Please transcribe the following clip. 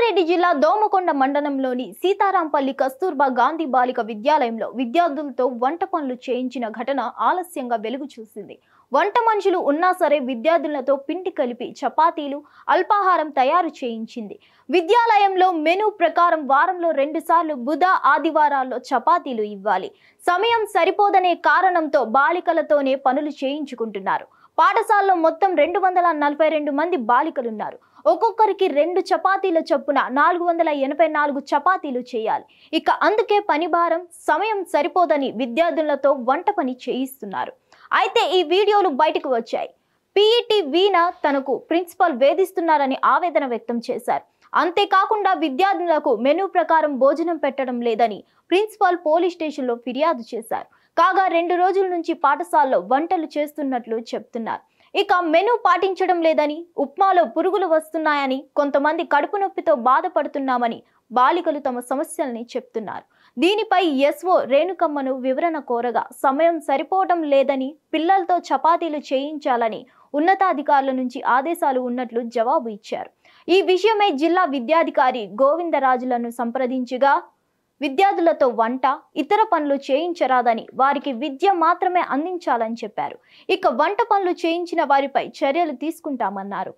రంగారెడ్డి జిల్లా దోమకొండ మండలంలోని సీతారాంపల్లి కస్తూర్బా గాంధీ బాలిక విద్యాలయంలో విద్యార్థులతో వంట పనులు చేయించిన ఘటన ఆలస్యంగా వెలుగు చూసింది. వంట మనుషులు ఉన్నా సరే విద్యార్థులతో పిండి కలిపి చపాతీలు, అల్పాహారం తయారు చేయించింది. విద్యాలయంలో మెనూ ప్రకారం వారంలో 2 సార్లు బుధ, ఆదివారాల్లో చపాతీలు ఇవ్వాలి. సమయం సరిపోదనే కారణంతో బాలికలతోనే పనులు చేయించుకుంటున్నారు. పాఠశాలలో మొత్తం 242 మంది బాలికలున్నారు. ఒక్కొక్కరికి 2 చపాతీల చొప్పున 484 చపాతీలు చేయాలి. ఇక అందుకే పని భారం, సమయం సరిపోదని విద్యార్థులతో వంట పని చేయిస్తున్నారు. అయితే ఈ వీడియోలు బయటకు వచ్చాయి. పీఈటీ వీణ తనకు ప్రిన్సిపల్ వేధిస్తున్నారని ఆవేదన వ్యక్తం చేశారు. అంతేకాకుండా విద్యార్థులకు మెనూ ప్రకారం భోజనం పెట్టడం లేదని ప్రిన్సిపల్ పోలీస్ స్టేషన్లో ఫిర్యాదు చేశారు. కాగా 2 రోజుల నుంచి పాఠశాలలో వంటలు చేస్తున్నట్లు చెప్తున్నారు. ఇక మెనూ పాటించడం లేదని, ఉప్మాలో పురుగులు వస్తున్నాయని, కొంతమంది కడుపు నొప్పితో బాధపడుతున్నామని బాలికలు తమ సమస్యల్ని చెప్తున్నారు. దీనిపై ఎస్ఓ రేణుకమ్మను వివరణ కోరగా సమయం సరిపోవడం లేదని, పిల్లలతో చపాతీలు చేయించాలని ఉన్నతాధికారుల నుంచి ఆదేశాలు ఉన్నట్లు జవాబు ఇచ్చారు. ఈ విషయమై జిల్లా విద్యాధికారి గోవిందరాజులను సంప్రదించగా విద్యార్థులతో వంట, ఇతర పనులు చేయించరాదని, వారికి విద్య మాత్రమే అందించాలని చెప్పారు. ఇక వంట పనులు చేయించిన వారిపై చర్యలు తీసుకుంటామన్నారు.